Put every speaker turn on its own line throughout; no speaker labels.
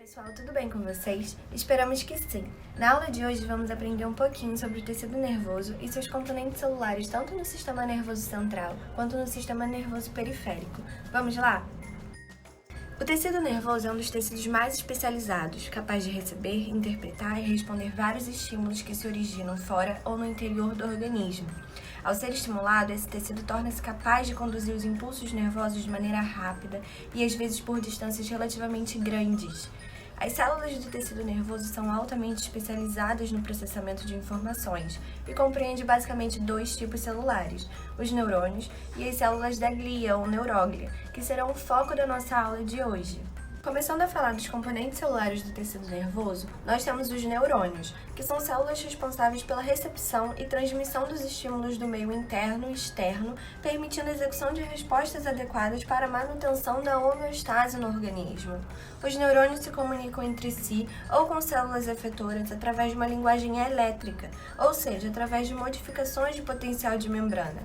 Pessoal, tudo bem com vocês? Esperamos que sim! Na aula de hoje vamos aprender um pouquinho sobre o tecido nervoso e seus componentes celulares tanto no sistema nervoso central quanto no sistema nervoso periférico. Vamos lá? O tecido nervoso é um dos tecidos mais especializados, capaz de receber, interpretar e responder vários estímulos que se originam fora ou no interior do organismo. Ao ser estimulado, esse tecido torna-se capaz de conduzir os impulsos nervosos de maneira rápida e às vezes por distâncias relativamente grandes. As células do tecido nervoso são altamente especializadas no processamento de informações e compreende basicamente dois tipos celulares, os neurônios e as células da glia ou neuróglia, que serão o foco da nossa aula de hoje. Começando a falar dos componentes celulares do tecido nervoso, nós temos os neurônios, que são células responsáveis pela recepção e transmissão dos estímulos do meio interno e externo, permitindo a execução de respostas adequadas para a manutenção da homeostase no organismo. Os neurônios se comunicam entre si ou com células efetoras através de uma linguagem elétrica, ou seja, através de modificações de potencial de membrana.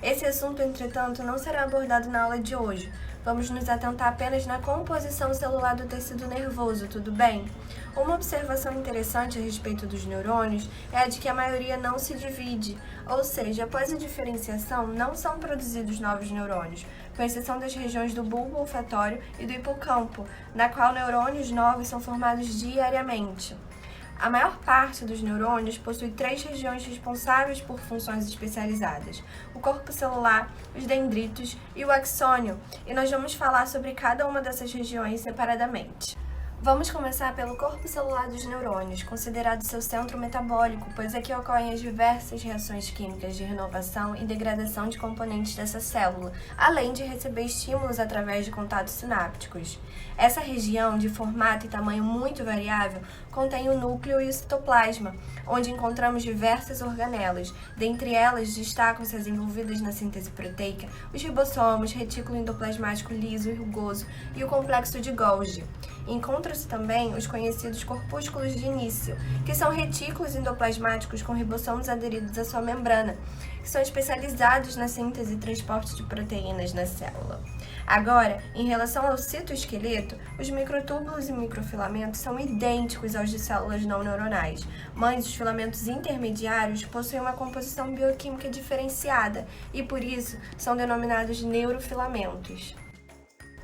Esse assunto, entretanto, não será abordado na aula de hoje. Vamos nos atentar apenas na composição celular do tecido nervoso, tudo bem? Uma observação interessante a respeito dos neurônios é a de que a maioria não se divide, ou seja, após a diferenciação não são produzidos novos neurônios, com exceção das regiões do bulbo olfatório e do hipocampo, na qual neurônios novos são formados diariamente. A maior parte dos neurônios possui três regiões responsáveis por funções especializadas: o corpo celular, os dendritos e o axônio, e nós vamos falar sobre cada uma dessas regiões separadamente. Vamos começar pelo corpo celular dos neurônios, considerado seu centro metabólico, pois aqui ocorrem as diversas reações químicas de renovação e degradação de componentes dessa célula, além de receber estímulos através de contatos sinápticos. Essa região, de formato e tamanho muito variável, contém o núcleo e o citoplasma, onde encontramos diversas organelas. Dentre elas, destacam-se as envolvidas na síntese proteica, os ribossomos, retículo endoplasmático liso e rugoso e o complexo de Golgi. Encontram-se também os conhecidos corpúsculos de início, que são retículos endoplasmáticos com ribossomos aderidos à sua membrana, que são especializados na síntese e transporte de proteínas na célula. Agora, em relação ao citoesqueleto, os microtúbulos e microfilamentos são idênticos aos de células não neuronais, mas os filamentos intermediários possuem uma composição bioquímica diferenciada e, por isso, são denominados neurofilamentos.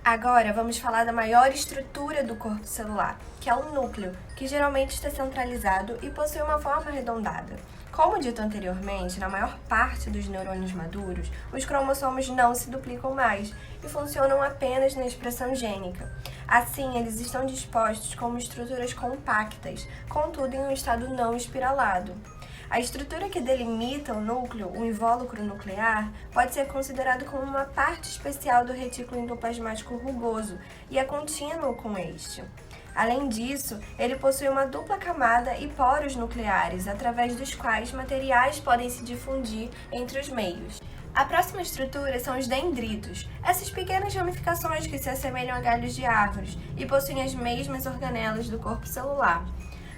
Agora, vamos falar da maior estrutura do corpo celular, que é o núcleo, que geralmente está centralizado e possui uma forma arredondada. Como dito anteriormente, na maior parte dos neurônios maduros, os cromossomos não se duplicam mais e funcionam apenas na expressão gênica. Assim, eles estão dispostos como estruturas compactas, contudo em um estado não espiralado. A estrutura que delimita o núcleo, o invólucro nuclear, pode ser considerado como uma parte especial do retículo endoplasmático rugoso e é contínuo com este. Além disso, ele possui uma dupla camada e poros nucleares, através dos quais materiais podem se difundir entre os meios. A próxima estrutura são os dendritos, essas pequenas ramificações que se assemelham a galhos de árvores e possuem as mesmas organelas do corpo celular.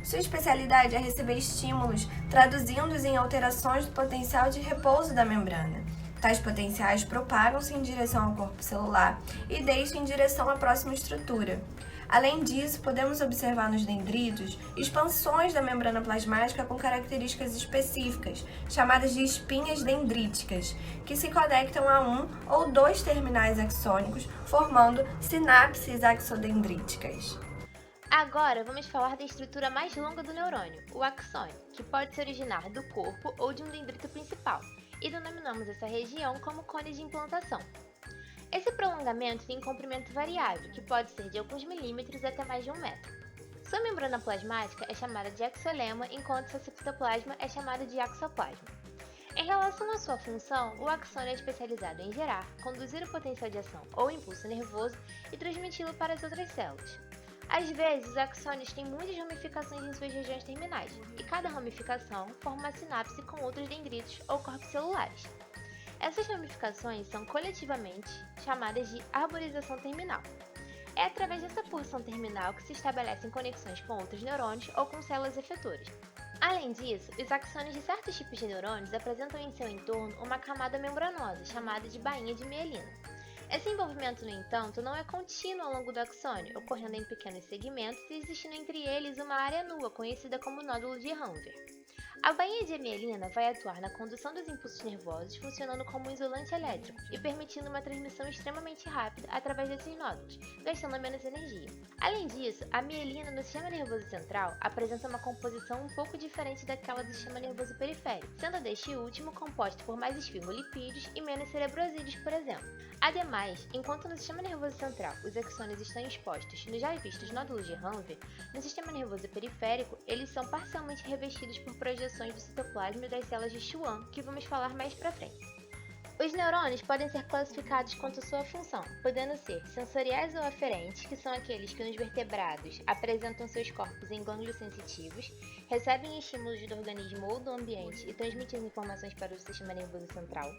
Sua especialidade é receber estímulos, traduzindo-os em alterações do potencial de repouso da membrana. Tais potenciais propagam-se em direção ao corpo celular e deixam em direção à próxima estrutura. Além disso, podemos observar nos dendritos expansões da membrana plasmática com características específicas, chamadas de espinhas dendríticas, que se conectam a um ou dois terminais axônicos, formando sinapses axodendríticas.
Agora vamos falar da estrutura mais longa do neurônio, o axônio, que pode se originar do corpo ou de um dendrito principal, e denominamos essa região como cone de implantação. Esse prolongamento tem um comprimento variável, que pode ser de alguns milímetros até mais de 1 metro. Sua membrana plasmática é chamada de axolema, enquanto seu citoplasma é chamado de axoplasma. Em relação à sua função, o axônio é especializado em gerar, conduzir o potencial de ação ou impulso nervoso e transmiti-lo para as outras células. Às vezes, os axônios têm muitas ramificações em suas regiões terminais, e cada ramificação forma uma sinapse com outros dendritos ou corpos celulares. Essas ramificações são coletivamente chamadas de arborização terminal. É através dessa porção terminal que se estabelecem conexões com outros neurônios ou com células efetoras. Além disso, os axônios de certos tipos de neurônios apresentam em seu entorno uma camada membranosa, chamada de bainha de mielina. Esse envolvimento, no entanto, não é contínuo ao longo do axônio, ocorrendo em pequenos segmentos e existindo entre eles uma área nua, conhecida como nódulo de Hanver. A bainha de mielina vai atuar na condução dos impulsos nervosos, funcionando como um isolante elétrico e permitindo uma transmissão extremamente rápida através desses nódulos, gastando menos energia. Além disso, a mielina no sistema nervoso central apresenta uma composição um pouco diferente daquela do sistema nervoso periférico, sendo deste último composto por mais esfingolipídios e menos cerebrosídeos, por exemplo. Ademais, enquanto no sistema nervoso central os axônios estão expostos nos já vistos nódulos de Hanver, no sistema nervoso periférico eles são parcialmente revestidos por projeções do citoplasma e das células de Schwann, que vamos falar mais pra frente. Os neurônios podem ser classificados quanto à sua função, podendo ser sensoriais ou aferentes, que são aqueles que nos vertebrados apresentam seus corpos em gânglios sensitivos, recebem estímulos do organismo ou do ambiente e transmitem informações para o sistema nervoso central.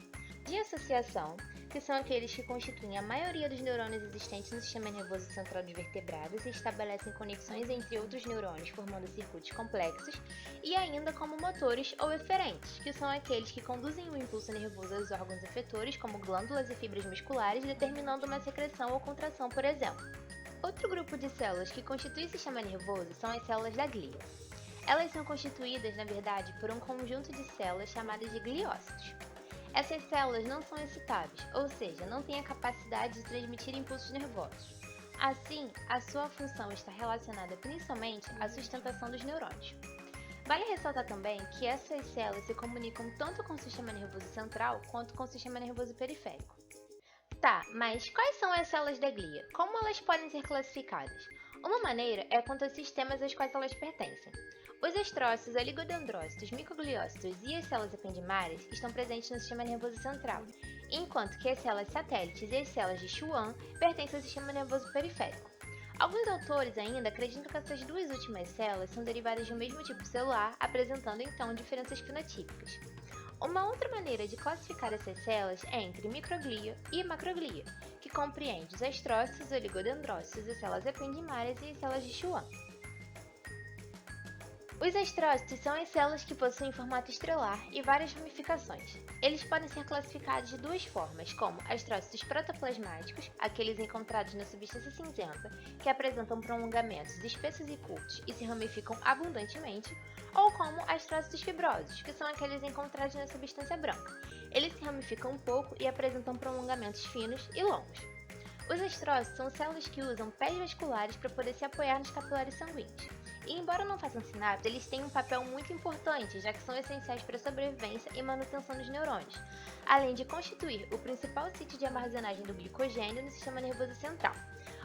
De associação, que são aqueles que constituem a maioria dos neurônios existentes no sistema nervoso central dos vertebrados e estabelecem conexões entre outros neurônios formando circuitos complexos, e ainda como motores ou eferentes, que são aqueles que conduzem o impulso nervoso aos órgãos efetores, como glândulas e fibras musculares, determinando uma secreção ou contração, por exemplo. Outro grupo de células que constitui o sistema nervoso são as células da glia. Elas são constituídas, na verdade, por um conjunto de células chamadas de gliócitos. Essas células não são excitáveis, ou seja, não têm a capacidade de transmitir impulsos nervosos. Assim, a sua função está relacionada principalmente à sustentação dos neurônios. Vale ressaltar também que essas células se comunicam tanto com o sistema nervoso central quanto com o sistema nervoso periférico. Tá, mas quais são as células da glia? Como elas podem ser classificadas? Uma maneira é quanto aos sistemas aos quais elas pertencem. Os estrócitos, oligodendrócitos, microgliócitos e as células ependimárias estão presentes no sistema nervoso central, enquanto que as células satélites e as células de Schwann pertencem ao sistema nervoso periférico. Alguns autores ainda acreditam que essas duas últimas células são derivadas do mesmo tipo celular, apresentando então diferenças fenotípicas. Uma outra maneira de classificar essas células é entre microglia e macroglia, que compreende os estrócitos, oligodendrócitos, as células ependimárias e as células de Schwann. Os estrócitos são as células que possuem formato estrelar e várias ramificações. Eles podem ser classificados de duas formas, como estrócitos protoplasmáticos, aqueles encontrados na substância cinzenta, que apresentam prolongamentos espessos e curtos e se ramificam abundantemente, ou como estrócitos fibrosos, que são aqueles encontrados na substância branca. Eles se ramificam um pouco e apresentam prolongamentos finos e longos. Os estrócitos são células que usam pés vasculares para poder se apoiar nos capilares sanguíneos. E embora não façam sinapse, eles têm um papel muito importante, já que são essenciais para a sobrevivência e manutenção dos neurônios, além de constituir o principal sítio de armazenagem do glicogênio no sistema nervoso central.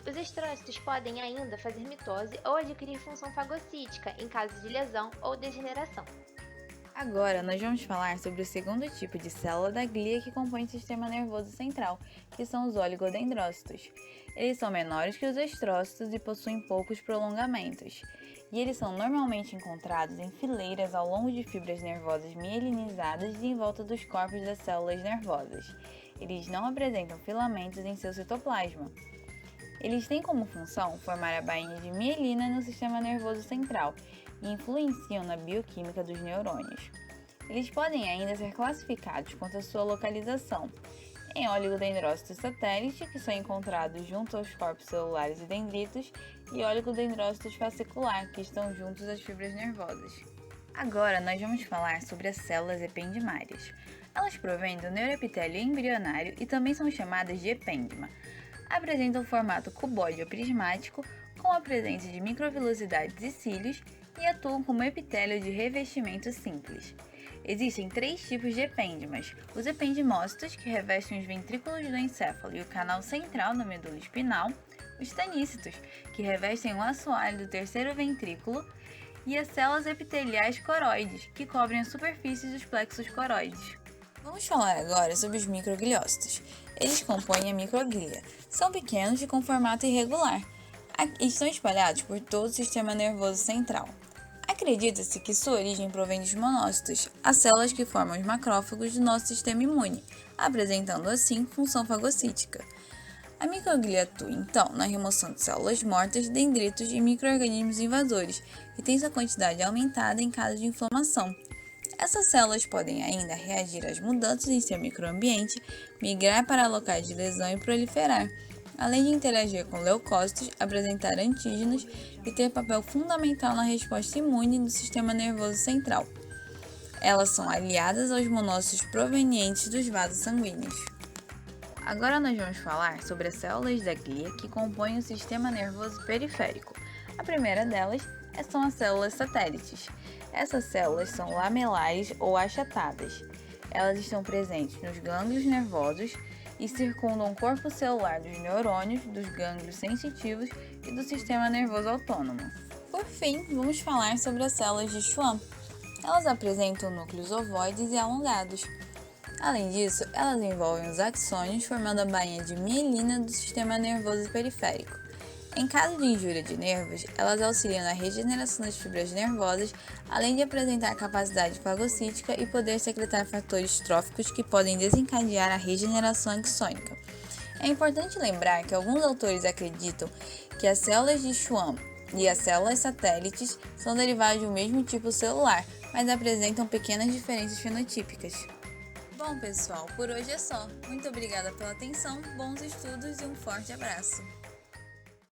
Os estrócitos podem ainda fazer mitose ou adquirir função fagocítica em caso de lesão ou degeneração.
Agora, nós vamos falar sobre o segundo tipo de célula da glia que compõe o sistema nervoso central, que são os oligodendrócitos. Eles são menores que os estrócitos e possuem poucos prolongamentos. E eles são normalmente encontrados em fileiras ao longo de fibras nervosas mielinizadas e em volta dos corpos das células nervosas. Eles não apresentam filamentos em seu citoplasma. Eles têm como função formar a bainha de mielina no sistema nervoso central e influenciam na bioquímica dos neurônios. Eles podem ainda ser classificados quanto à sua localização, em oligodendrócitos satélite, que são encontrados junto aos corpos celulares e dendritos, e oligodendrócitos fascicular, que estão juntos às fibras nervosas. Agora nós vamos falar sobre as células ependimárias. Elas provêm do neuroepitélio embrionário e também são chamadas de epêndima. Apresentam formato cuboide ou prismático, com a presença de microvilosidades e cílios, e atuam como epitélio de revestimento simples. Existem três tipos de epêndimas: os ependimócitos, que revestem os ventrículos do encéfalo e o canal central da medula espinal, os tanícitos, que revestem o assoalho do terceiro ventrículo, e as células epiteliais coroides, que cobrem a superfície dos plexos coroides. Vamos falar agora sobre os microgliócitos. Eles compõem a microglia. São pequenos e com formato irregular. Estão espalhados por todo o sistema nervoso central. Acredita-se que sua origem provém dos monócitos, as células que formam os macrófagos do nosso sistema imune, apresentando assim função fagocítica. A microglia atua, então, na remoção de células mortas, dendritos e micro-organismos invasores, e tem sua quantidade aumentada em caso de inflamação. Essas células podem ainda reagir às mudanças em seu microambiente, migrar para locais de lesão e proliferar, além de interagir com leucócitos, apresentar antígenos e ter papel fundamental na resposta imune do sistema nervoso central. Elas são aliadas aos monócitos provenientes dos vasos sanguíneos. Agora nós vamos falar sobre as células da glia que compõem o sistema nervoso periférico. A primeira delas são as células satélites. Essas células são lamelares ou achatadas. Elas estão presentes nos gânglios nervosos e circundam o corpo celular dos neurônios, dos gânglios sensitivos e do sistema nervoso autônomo. Por fim, vamos falar sobre as células de Schwann. Elas apresentam núcleos ovoides e alongados. Além disso, elas envolvem os axônios, formando a bainha de mielina do sistema nervoso periférico. Em caso de injúria de nervos, elas auxiliam na regeneração das fibras nervosas, além de apresentar capacidade fagocítica e poder secretar fatores tróficos que podem desencadear a regeneração axônica. É importante lembrar que alguns autores acreditam que as células de Schwann e as células satélites são derivadas do mesmo tipo celular, mas apresentam pequenas diferenças fenotípicas. Bom, pessoal, por hoje é só. Muito obrigada pela atenção, bons estudos e um forte abraço!